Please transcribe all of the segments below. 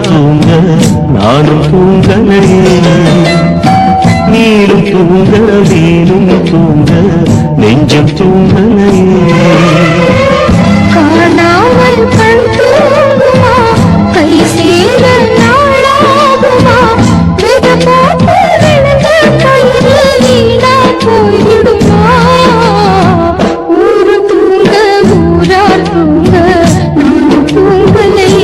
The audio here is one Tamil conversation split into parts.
தூங்க நானும் தூங்கலையே நீரும் தூங்க வீரும் தூங்க நெஞ்சம் தூங்கலையே காணாமல் கண் தூங்குமா கை சேர நாளாகுமா வித போட்டு விழுந்த கையில் வீணா போய்விடுமா ஊரு தூங்க ஊரார் தூங்க நான் தூங்கலையே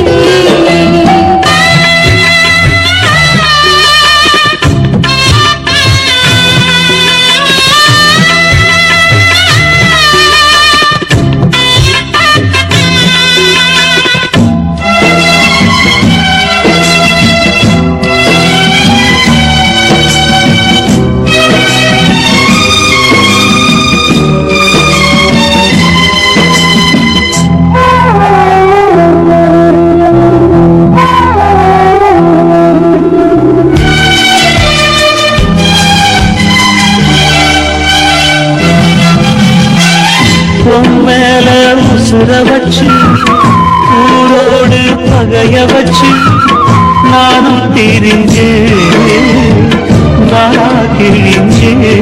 வச்சு ஊரோடு பகைய வச்சு நானும் தெரிஞ்சே கிழிஞ்சே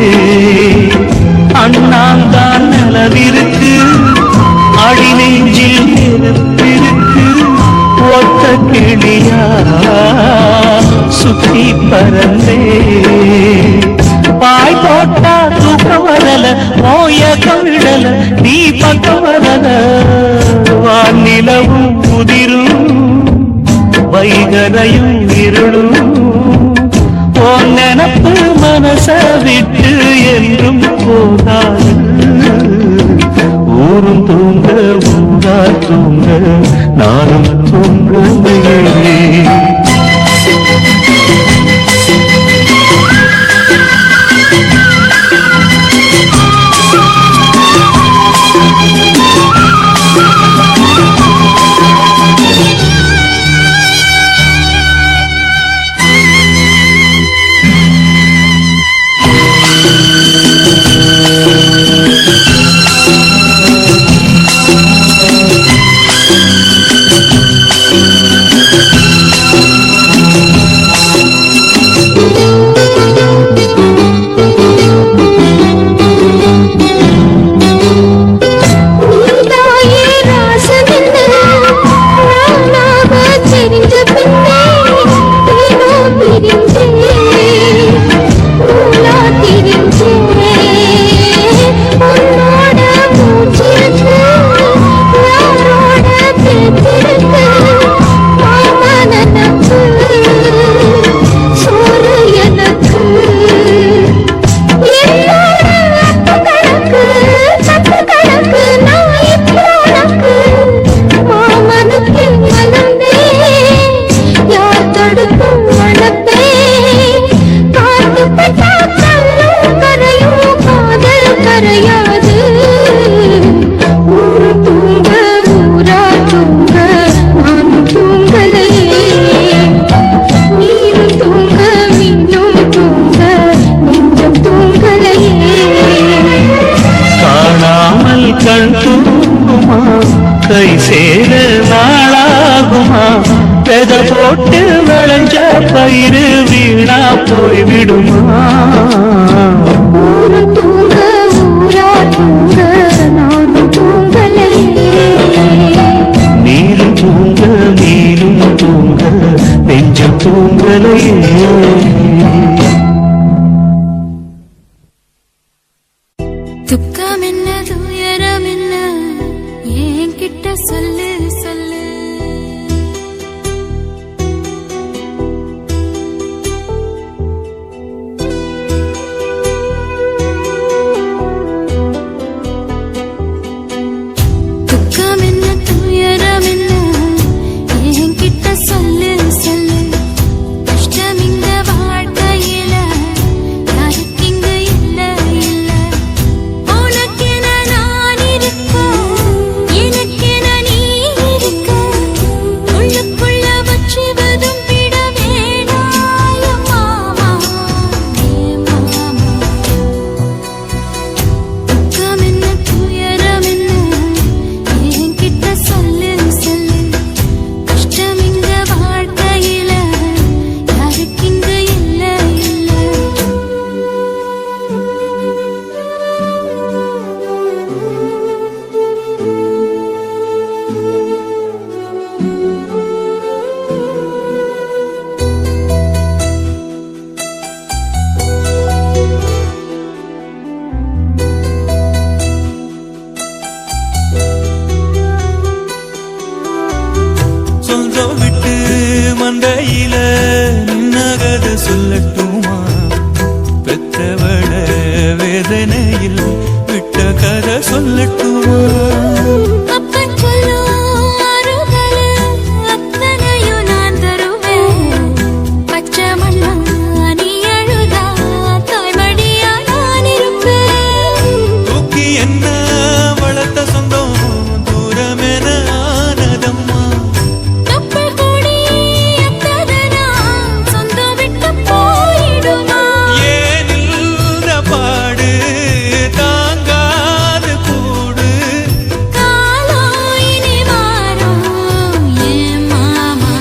அண்ணாந்தான் நிலவிருக்கு அடி நெஞ்சில் நெருப்பிருக்கு ஒத்த கிளியா சுத்தி பறந்தே பாய் போட்டா தூக்கம் வரல மோயக்கம் விடல நீ பக்கம் வரல வானிலவும் புதிரும் வைகரையும் இருளும் உன் நினப்பு மனச விட்டு என்றும் போதாது ஊரும் தூங்க ஊரா தூங்க நானும் தூங்கலையே கை சேர நாளாகுமா பெத போட்டு விளைஞ்ச பயிறு வீணா போய்விடுமா நீரும் தூங்க நீரும் தூங்க நெஞ்சம் தூங்கலையே துக்கம் என்ன துயரம் என்ன என்கிட்ட சொல்லு சொல்லு துக்கம் என்ன துயரம் என்ன என்கிட்ட சொல்லு சொல்லு கஷ்டம் இந்த வாழ்க்கையில யாருக்கு இங்கு இல்ல இல்ல உனக்கென நான் இருக்க எனக்கென நீ சொல்லட்டுமா அப்பன் சொல்லும் ஆறுதல் அத்தனையும் நான் தருவேன். பச்சை மண்ணா நீ அழுதா தாய்மடியா நான் இருப்பேன். தூக்கி என்ன வளர்த்த சொந்தம் தூரமென ஆனதம்மா கப்பல் கூடி எத்ததனா சொந்தம் விட்டு போயிடுமா? ஏனில்ற பாடு தாங்காது கூடு காலம் இனி மாறும் என் மாமா.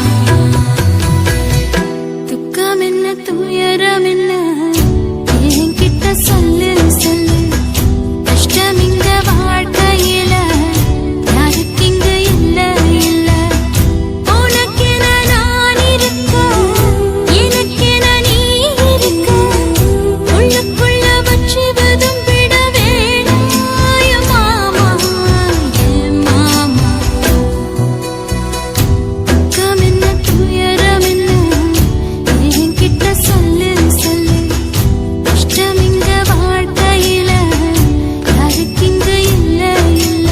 துக்கம் என்ன துயரம் என்ன என்கிட்ட சொல்லு சொல்லு. கஷ்டம் இங்க வாழ்க்கையில யாருக்கு இங்க இல்ல இல்ல. உனக்கென நான் இருக்க எனக்கென நீ இருக்க. உள்ளுக்குள்ள வச்சு விட வேணாய மாமா என் மாமா. துக்கம் என்ன துயரம் என்ன என்கிட்ட சொல்லு சொல்லு. கஷ்டம் இங்க வாழ்க்கையில யாருக்கு இங்க இல்ல இல்ல.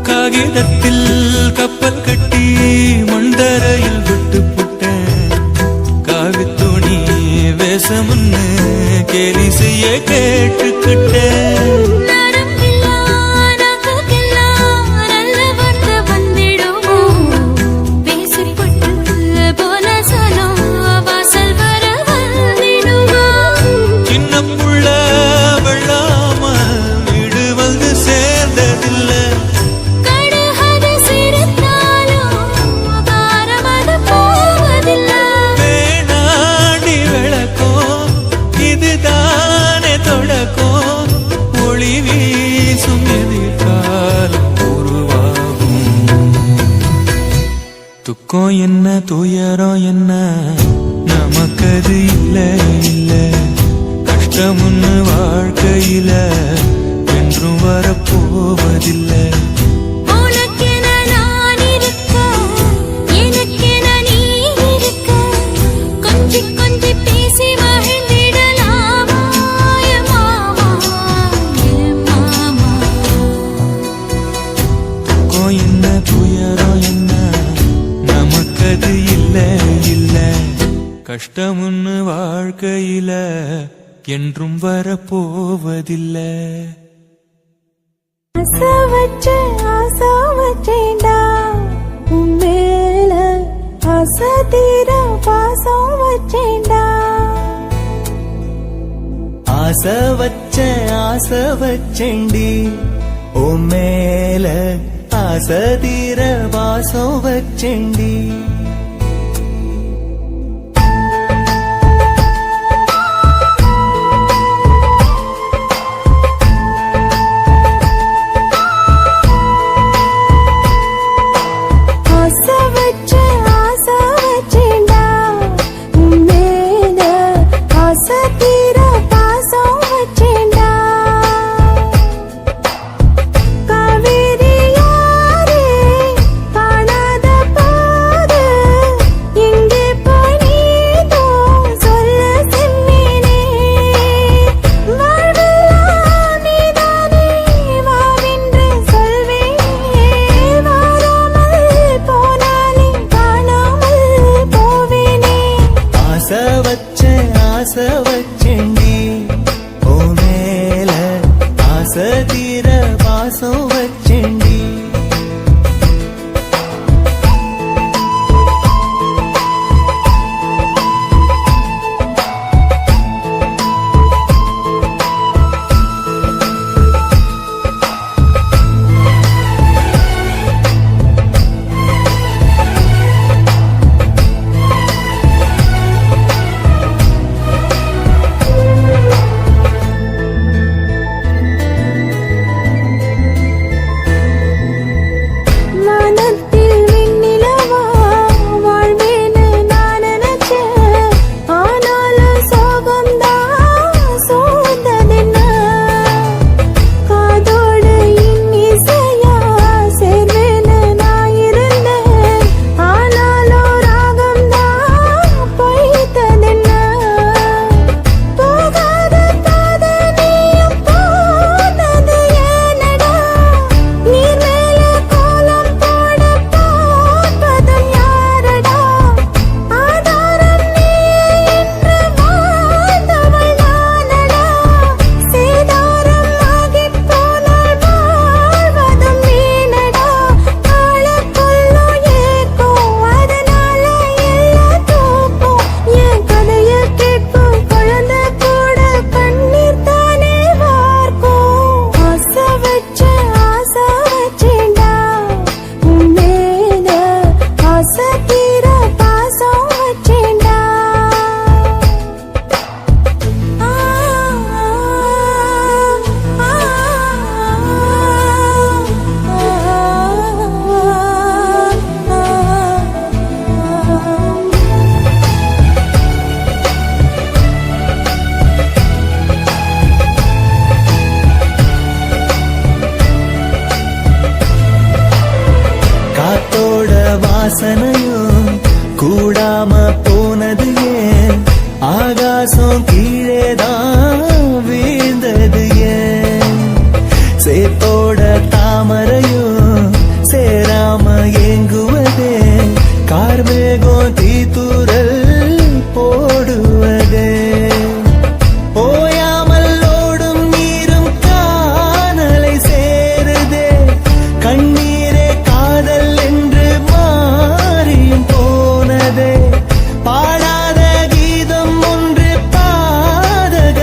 காகிதத்தில் கப்பல் கட்டி மண்டரையில் விட்டு புட்டேன். காவித்துணி வேஷமுன்னு கேலி செய்ய கேட்டுக்கிட்டேன். நரம்பில்லா நாக்குக்கெல்லாம் நல்ல வார்த்தை வந்திடுமோ? பேசிப்பட்டு போன சனம் வாசல் வர வந்திடுமோ? சின்ன புள்ள வெள்ளாம வீடு வந்து சேர்ந்ததில்லை. கடுகது சிரித்தாலும் பாரமது போவதில்லை. வேணாடி விளக்கம் இதுதானே தொடக்கம். ஒளி வீசும் எதிர்காலம் உருவாகும். துக்கம் என்ன துயரம் என்ன நமக்கது இல்ல இல்ல. கஷ்டமுன்னு வாழ்க்கையில என்றும் வரப்போவதில்லை. உனக்கென நான் இருக்க எனக்கென நீ இருக்க. கொஞ்சி கொஞ்சி பேசி மகிழ்ந்திடலாமா என் மாமா என் மாமா. துக்கம் என்ன துயரம் என்ன நமக்கது இல்ல இல்ல. கஷ்டமுன்னு வாழ்க்கையில என்றும் வரப்போவதில்லை. ஆசை வச்சேன்டா உன் மேல ஆசை தீர பாசம் வச்சேன்டா. ஆசை வச்சேண்டி ஓ மேல ஆசை தீர வாசம் வச்சேண்டி. ஆசை வச்சேன்டா உன் மேல ஆசை தீர பாசம் வச்சேன்டா. காவேரி யாரே காணாத போது எங்கே போய் நீதோ சொல்ல செம்மீனே. வாழ்வெல்லாம் நீதானே வாவென்று சொல்வேனே. வாராமல் போனாலே காணாமல் போவேனே. ஆசை வச்சேண்டி ஓ மேல ஆசை தீர வாசம் வச்சேண்டி. வாசனையும் கூடாம போனது ஏன் ஆகாசம் கீழேதான் வீழ்ந்தது ஏன் சேத்தோட தாமரையும் சேராம ஏங்குவதே கார்மேகம் தீத்துரல் போடுவதே ஓயாமல் ஓடும் நீரும் காணலை சேருதே கண்ணீரே காதல் என்று மாறியும் போனதே பாடாத கீதம் ஒன்று பாதக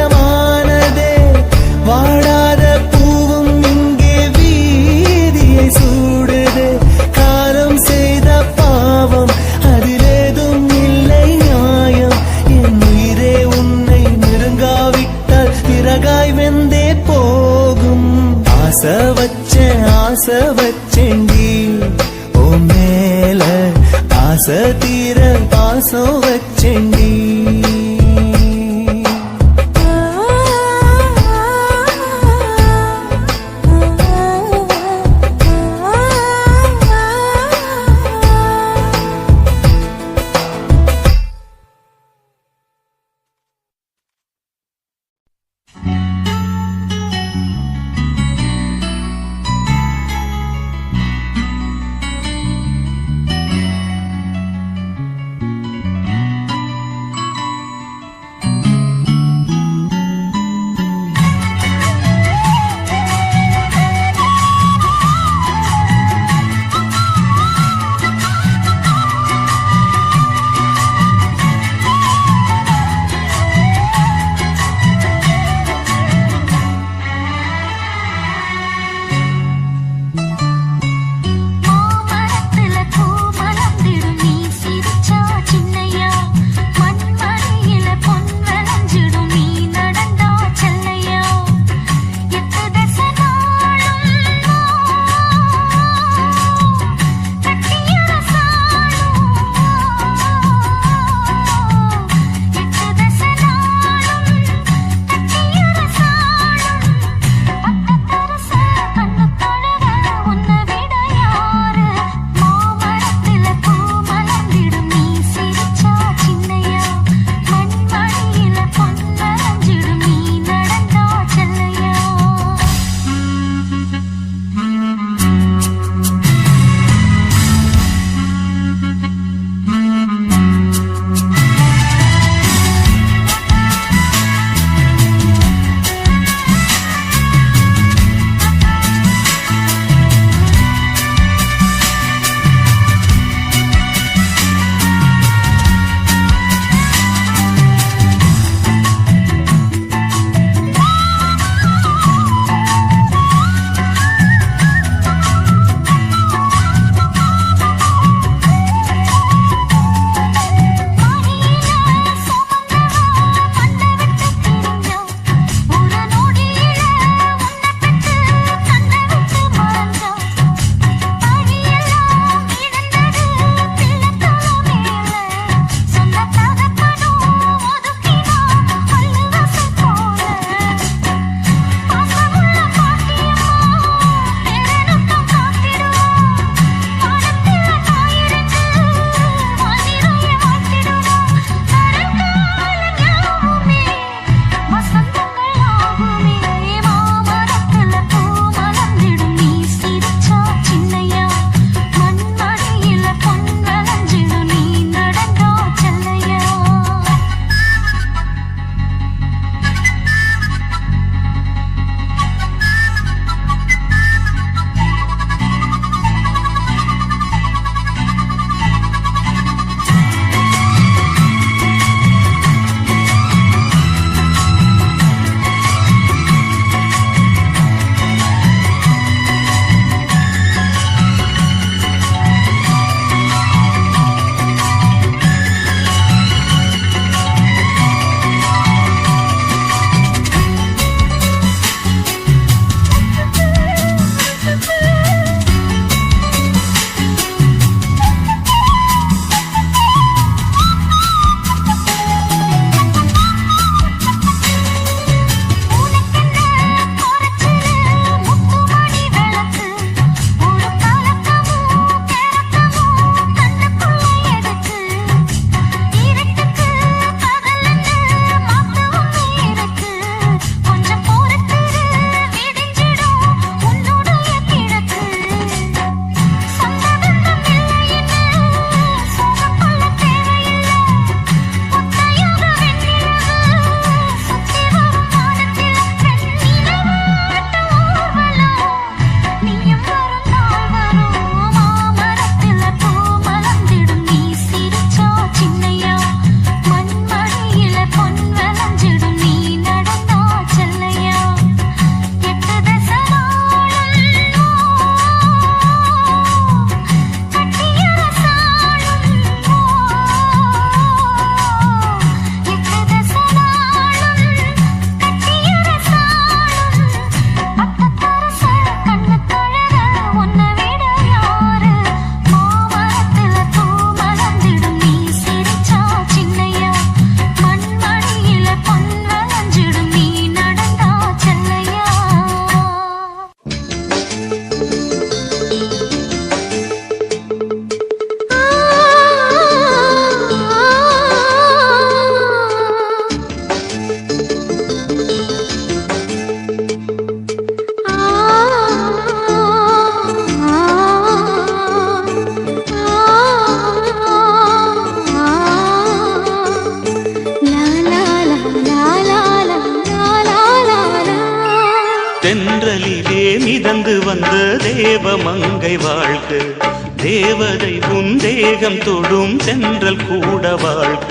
மிதந்து வந்த தேவ மங்கை வாழ்க, தேவதை உன் தேகம் தொடும் தென்றல் கூட வாழ்க.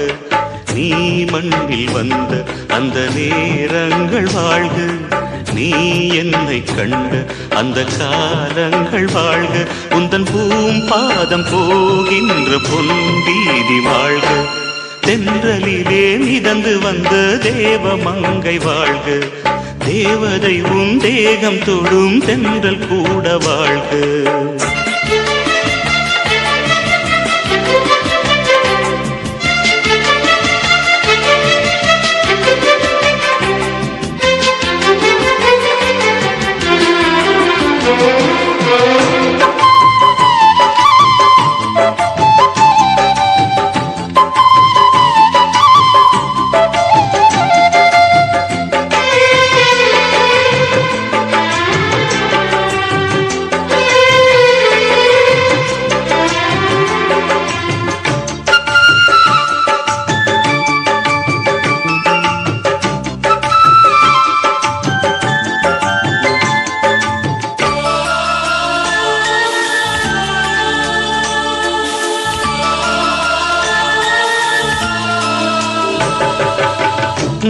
நீ மண்ணில் வந்த அந்த நேரங்கள் வாழ்க, நீ என்னை கண்ட அந்த காலங்கள் வாழ்க. உந்தன் பூம்பாதம் போகின்ற பொன் வீதி வாழ்க, தென்றலிலே மிதந்து வந்த தேவ மங்கை வாழ்க, தேவதை உன் தேகம் தொடும் தென்றல் கூட வாழ்க.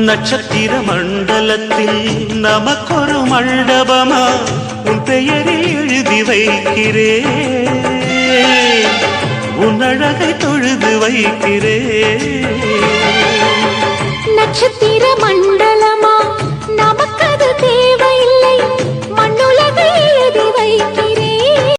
நட்சத்திர மண்டலத்தில் நமக்கொரு மண்டபமா உன் பெயரில் எழுதி வைக்கிறேன், உன் அழகை தொழுது வைக்கிறேன். நட்சத்திர மண்டலம்